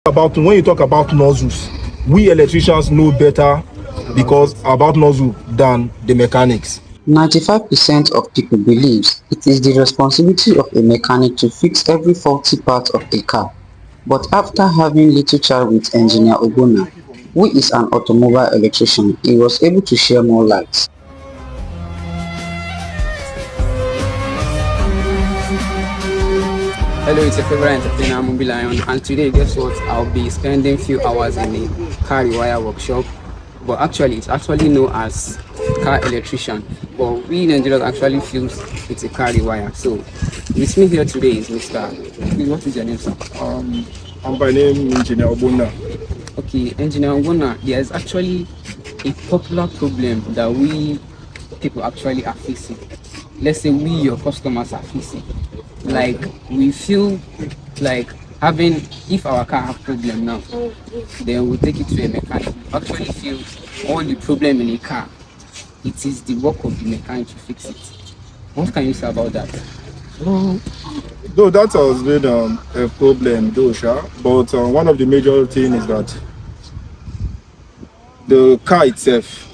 When you talk about nozzles, we electricians know better because about nozzle than the mechanics. 95% of people believes it is the responsibility of a mechanic to fix every faulty part of a car. But after having little chat with engineer Ogbonna, who is an automobile electrician, he was able to share more light. Hello, it's your favorite entertainer, Mumbi Lion, and today, guess what? I'll be spending few hours in a car rewire workshop, but actually, it's actually known as car electrician. But we Nigerians actually feel it's a car rewire. So, with me here today is Mr. Please, what is your name, sir? I'm by name Engineer Ogbonna. Okay, Engineer Ogbonna, there is actually a popular problem that we people actually are facing. Let's say we, your customers, are facing. Like, we feel like if our car have problem now, then we'll take it to a mechanic. We actually feel all the problem in a car, it is the work of the mechanic to fix it. What can you say about that? Though that has been a problem, though, but one of the major things is that the car itself,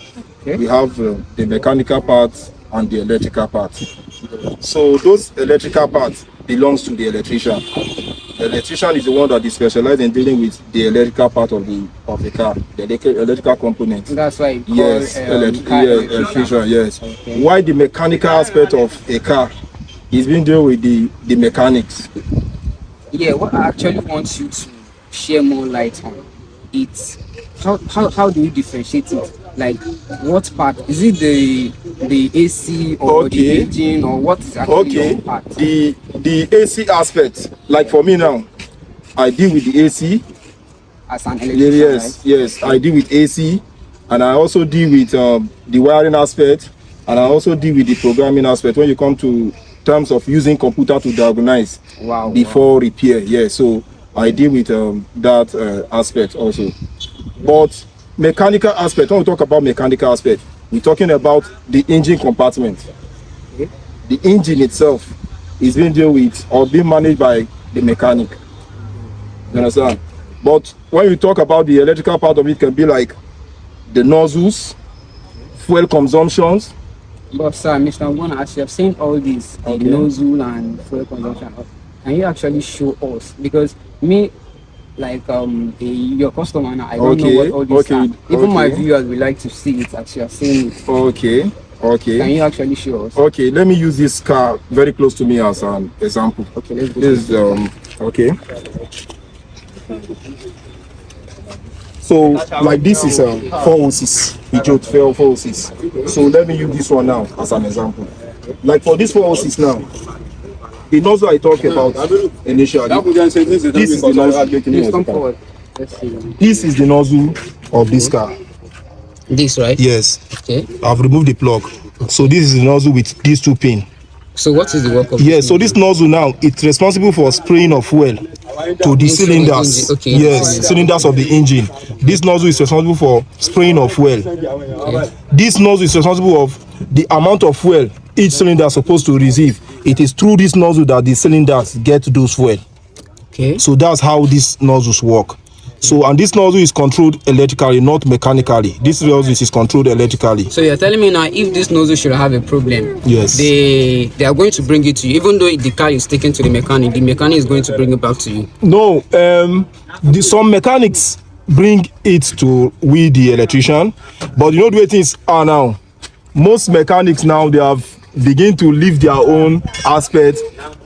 we have the mechanical part and the electrical part. So those electrical parts belongs to the electrician. The electrician is the one that is specialized in dealing with the electrical part of the car, the electrical component. That's why yes, electrician. Yes. Okay. Why the mechanical aspect of a car is being dealt with the mechanics. Yeah, what I actually want you to share more light on it's how do you differentiate it? Like, what part is it, the AC or the engine, or what is actually your part? The AC aspect, like for me now, I deal with the AC as an electrician. Yes, right? Yes, I deal with AC, and I also deal with the wiring aspect, and I also deal with the programming aspect when you come to terms of using computer to diagnose before repair. Yeah, so I deal with that aspect also. But mechanical aspect, when we talk about mechanical aspect, we're talking about the engine compartment. Okay. The engine itself is being dealt with or being managed by the mechanic. You understand? But when we talk about the electrical part of it, can be like the nozzles, fuel consumptions. But sir, Mr. Ogbonna, as you have seen all these, the nozzle and fuel consumption, can you actually show us? Because me, like your customer now, I don't know what all these are. Even my viewers would like to see it as you are saying it. Okay. Can you actually show us? Okay, let me use this car very close to me as an example. Okay, let's go. This okay. So like this is 406. We joked 406. So let me use this one now as an example. Like for this 406 now, the nozzle I talked about initially, this is the nozzle. This is the nozzle of this car. This, right? Yes. Okay. I've removed the plug. So this is the nozzle with these two pins. So what is the work of this? So this nozzle now, it's responsible for spraying of fuel to the cylinders. Cylinders of the engine. This nozzle is responsible for spraying of fuel. Okay. This nozzle is responsible of the amount of fuel each cylinder is supposed to receive. It is through this nozzle that the cylinders get those fuel. Okay. So that's how these nozzles work. So, and this nozzle is controlled electrically, not mechanically. This nozzle is controlled electrically. So you're telling me now, if this nozzle should have a problem, yes, they are going to bring it to you, even though the car is taken to the mechanic is going to bring it back to you? No, some mechanics bring it to we, the electrician, but you know the way things are now. Most mechanics now, they have begin to leave their own aspect.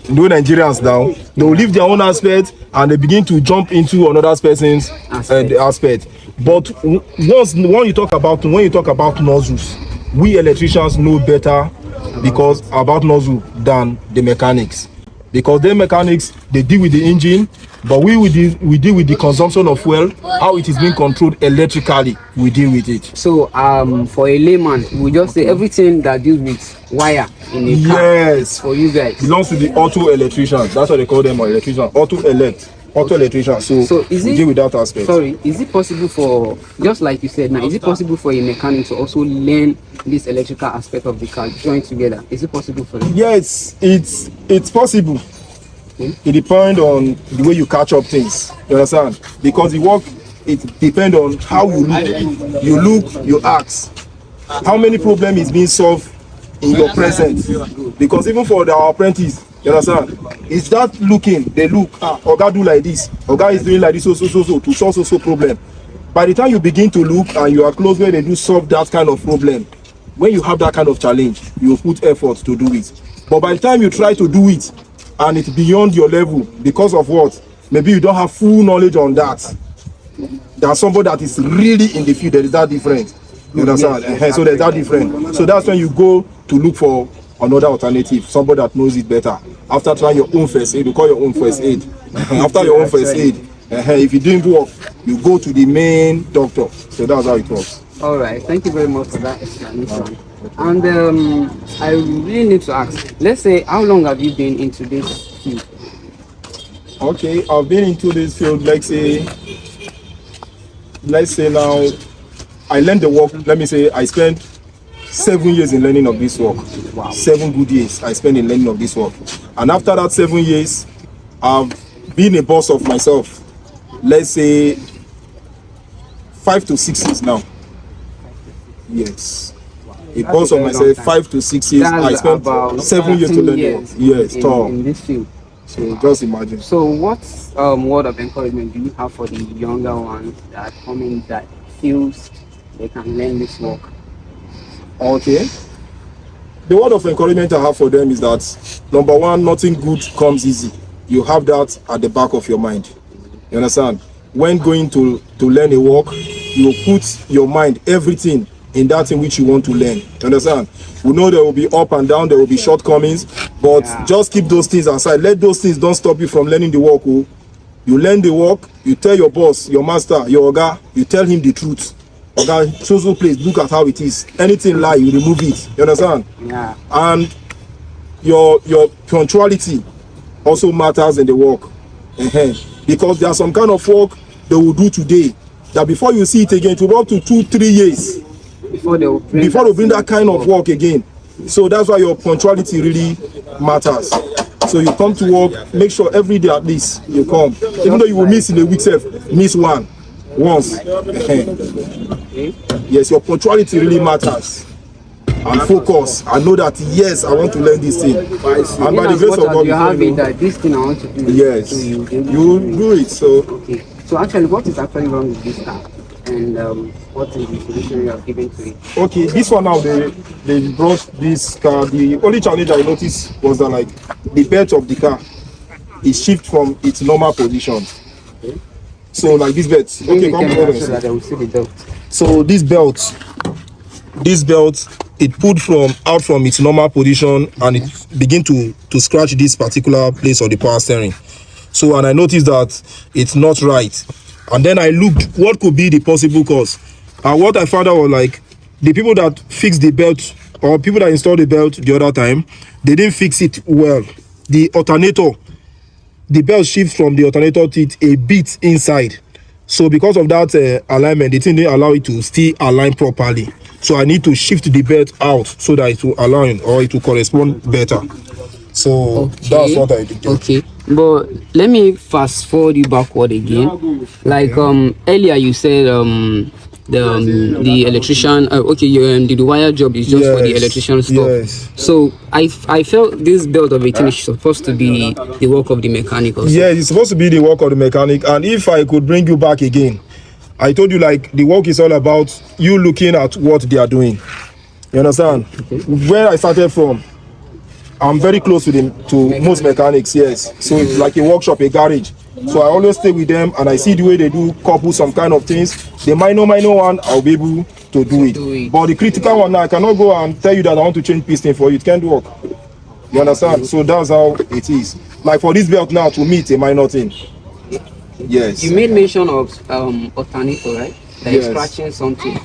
No Nigerians now, they will leave their own aspect and they begin to jump into another person's aspect. But when you talk about nozzles, we electricians know better because about nozzle than the mechanics. Because the mechanics, they deal with the engine, but we deal with the consumption of fuel, how it is being controlled electrically. We deal with it. So for a layman, we just say everything that deals with wire in a car, yes, for you guys, belongs to the auto electricians. That's what they call them, electrician, auto electrician. So is it, deal with that aspect. Sorry, is it possible for, just like you said now, is it possible for a mechanic to also learn this electrical aspect of the car, join together? Is it possible for them? Yes, it's possible. It depends on the way you catch up things. You understand? Because the work, it depends on how you look. You look, you ask. How many problem is being solved in your presence? Because even for our apprentice, you understand? It's that looking, they look, Oga do like this, Oga is doing like this, so to solve so problem. By the time you begin to look and you are close where they do solve that kind of problem, when you have that kind of challenge, you put effort to do it. But by the time you try to do it and it's beyond your level because of what? Maybe you don't have full knowledge on that. There's somebody that is really in the field, there is that difference. You understand? So there's that difference. So that's when you go to look for another alternative, somebody that knows it better. After trying your own first aid, you call your own first aid. After your own first aid, if it didn't work, you go to the main doctor. So that's how it works. All right, thank you very much for that explanation. And I really need to ask, let's say, how long have you been into this field? Okay, I've been into this field, let's say now, I learned the work. Let me say I spent 7 years in learning of this work. Wow. 7 good years I spent in learning of this work. And after that 7 years, I've been a boss of myself. Let's say 5 to 6 years now. Yes. A boss of myself, 5 to 6 years. That's I spent about 7 years to learn years work. Yes, in this field. So just imagine. So what word of encouragement do you have for the younger ones that are coming that feels they can learn this work? Okay. The word of encouragement I have for them is that, number one, nothing good comes easy. You have that at the back of your mind. You understand? When going to learn a work, you put your mind, everything in that in which you want to learn. You understand? We know there will be up and down, there will be shortcomings, but just keep those things aside. Let those things don't stop you from learning the work. Oh. You learn the work, you tell your boss, your master, your Oga, you tell him the truth. Oga, so please look at how it is. Anything lie, you remove it. You understand? Yeah. And your punctuality also matters in the work. Because there are some kind of work they will do today that before you see it again, it will be up to 2-3 years before they bring that kind of work again. So that's why your punctuality really matters. So you come to work, make sure every day at least you come. Even though you will miss in a week, miss once. Yes, your punctuality really matters. And focus. I know that yes, I want to learn this thing. And by the grace of God, you have it that this thing I want to do. Yes, you do it. So okay. So actually, what is actually wrong with this car? And what is the solution you have given to it? Okay, this one now they brought this car. The only challenge I noticed was that like the belt of the car is shift from its normal position. Okay. So like this belt. Okay, come over so that I will see the belt. So this belt, it pulled out from its normal position and it begin to scratch this particular place of the power steering. So and I noticed that it's not right. And then I looked what could be the possible cause. And what I found out was like the people that fixed the belt or people that installed the belt the other time, they didn't fix it well. The alternator, the belt shifts from the alternator teeth a bit inside. So because of that alignment, the thing didn't allow it to still align properly. So I need to shift the belt out so that it will align or it will correspond better. So that's what I did. Okay, but let me fast forward you backward again. Like earlier you said the electrician. The Rewire job is just for the electrician stuff. Yes. So I felt this belt of 18 is supposed to be the work of the mechanic also. Yeah, it's supposed to be the work of the mechanic. And if I could bring you back again, I told you like the work is all about you looking at what they are doing. You understand? Okay. Where I started from, I'm very close to most mechanics, yes. So it's like a workshop, a garage. So I always stay with them and I see the way they do couple some kind of things. The minor one, I'll be able to do it. But the critical one now, I cannot go and tell you that I want to change piston for you. It can't work. You understand? So that's how it is. Like for this belt now, to me, it's a minor thing. Yes. You made mention of alternator, right? That is scratching something.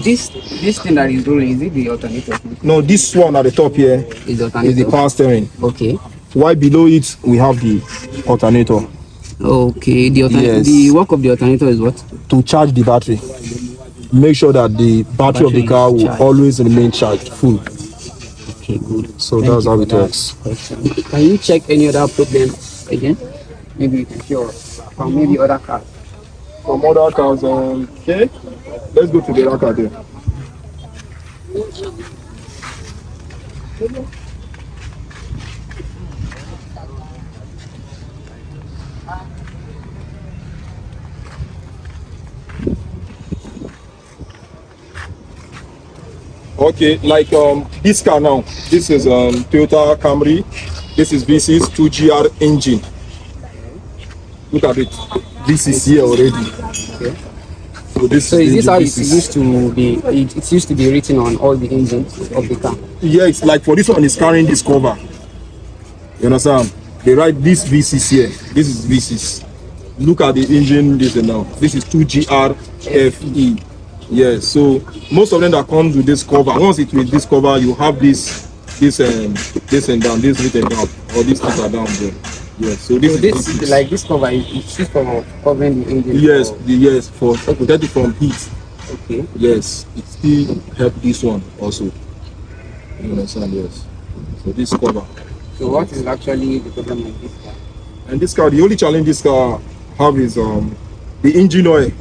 This thing that is rolling, is it the alternator? No, this one at the top here is the power steering. Okay. While below it we have the alternator. Okay. The work of the alternator is what? To charge the battery. Make sure that the battery of the car will always remain charged full. Okay, good. So that's how it works. Can you check any other problem again. Maybe you can show from maybe other cars. Some other cars. Okay, let's go to the other car there. Okay, like this car now. This is Toyota Camry. This is V6 2GR engine. Look at it. This is here already. Okay. So this So is this how it's V6. used to be? It's used to be written on all the engines of the car. Yeah, it's like for this one, it's carrying this cover. You understand? They write this V6 here. This is V6. Look at the engine. This is now. This is 2GR FE. Yes. So most of them that comes with this cover. Once it with this cover, you have this and down, this written down, or this sticker down there. Yes. So this So is this V6. like this cover is used for covering the engine. Yes, or- yes, for protect it from heat. Okay. Yes, it still help this one also. You understand? Yes. So this cover. So what is actually the problem with this car? And this car, the only challenge this car have is the engine oil.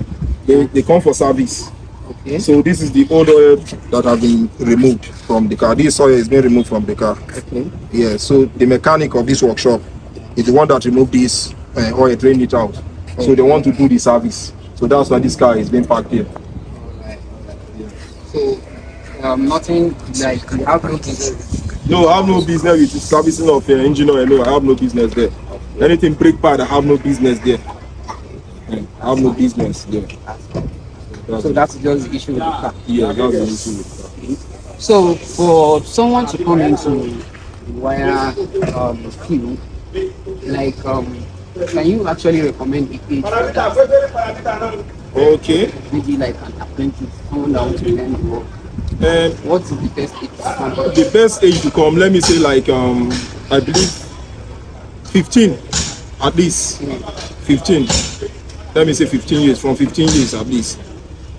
They come for service. Okay. So this is the old oil that have been removed from the car. This oil is being removed from the car. Okay. Yeah. So the mechanic of this workshop is the one that removed this oil, drained it out. So they want to do the service. So that's why this car is being parked here. So nothing like you have no business. No, I have no business with servicing of engine oil. No, I have no business there. Anything brake pad, I have no business there. I have no business there. So that's just the issue with the car. Yeah, that's the issue with that. So for someone to come into the wire field, like can you actually recommend a page for that? Okay. Maybe like an apprentice, someone that wants to learn the work. And What is the best age to come? the best age to come, let me say like I believe 15 at least. 15. Let me say 15 years, from 15 years at least.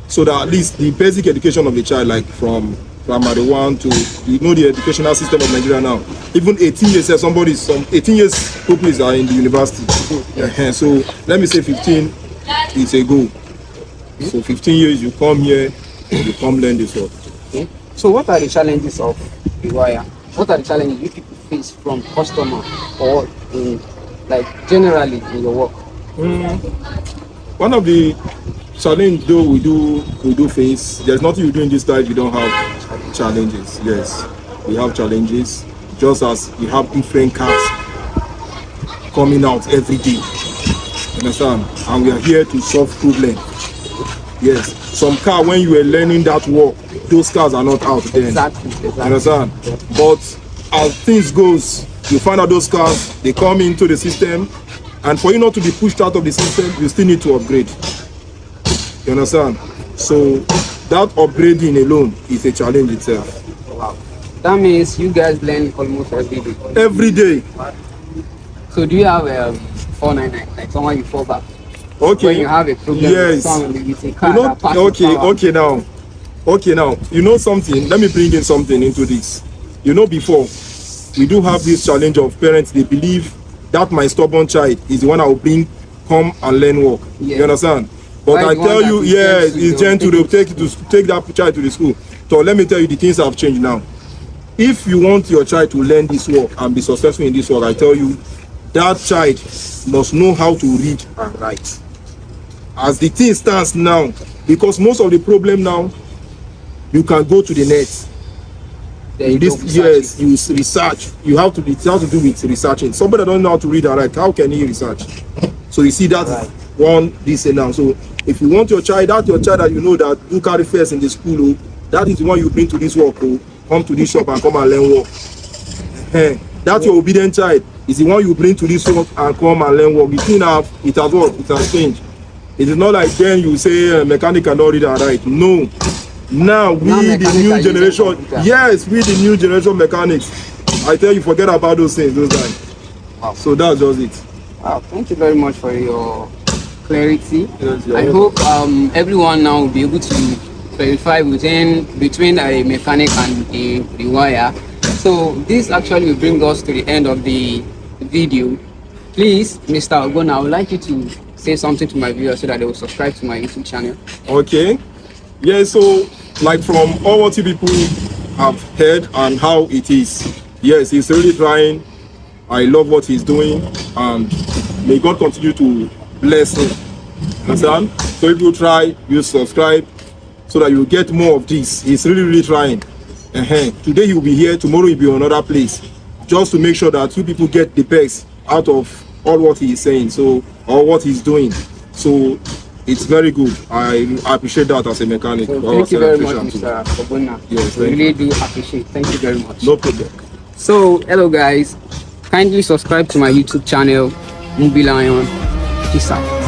So that at least the basic education of the child, like from primary 1 to, you know, the educational system of Nigeria now. Even 18 years, some 18 years pupils are in the university. So let me say 15 is a goal. So 15 years you come here, you come learn this work. Okay. So what are the challenges of the wire? What are the challenges you people face from customer or in, like generally in your work? One of the challenge though we do face, there's nothing you do in this life you don't have challenges. Yes, we have challenges, just as we have different cars coming out every day. You understand? And we are here to solve problems. Yes, some car when you were learning that work, those cars are not out then. Exactly. You understand? But as things goes, you find out those cars, they come into the system, and for you not to be pushed out of the system, you still need to upgrade. You understand? So that upgrading alone is a challenge itself. Wow. That means you guys learn almost every day. Every day. So do you have 499, like someone you fall back? Okay. When you have a problem Yes. with someone, you say car You know, that passes power. okay now, you know something, let me bring in something into this. You know, before we do have this challenge of parents, they believe that my stubborn child is the one I will bring come and learn work. Yeah. You understand? But Why I the one tell that you, is yes, gentle, it's they'll gentle, they'll take that child to the school. So let me tell you, the things have changed now. If you want your child to learn this work and be successful in this work, I tell you, that child must know how to read and write. As the thing stands now, because most of the problem now, you can go to the net. Then you This, go research yes, it. you research. You have to. It has to do with researching. Somebody that don't know how to read and write, how can he research? So you see that Right. one this and now. So if you want your child, that your child that you know that do carry first in the school, that is the one you bring to this work. Come to this shop and come and learn work. That your obedient child is the one you bring to this work and come and learn work. The thing have it has worked. It has changed. It is not like then you say mechanic cannot read and write. No. Now we Now the mechanics new are using generation, computer. yes, we the new generation mechanics. I tell you, forget about those things those times. Wow. So that's just it. Wow, thank you very much for your clarity. Yes, you're I welcome. hope everyone now will be able to verify between a mechanic and a rewire. So this actually will bring us to the end of the video. Please, Mr. Ogbonna, I would like you to say something to my viewers so that they will subscribe to my YouTube channel. Okay. Yeah, so like from all what you people have heard and how it is, yes, he's really trying. I love what he's doing, and may God continue to bless him. Understand? So if you try, you subscribe so that you get more of this. He's really trying. Today he will be here, tomorrow he'll be on another place, just to make sure that you people get the best out of all what he is saying, so, or what he's doing. So it's very good. I appreciate that as a mechanic. So thank you very much, Mr. Ogbonna. Yes, we really do appreciate. Thank you very much. No problem. So hello guys, kindly subscribe to my YouTube channel, Movie Lion. Peace out.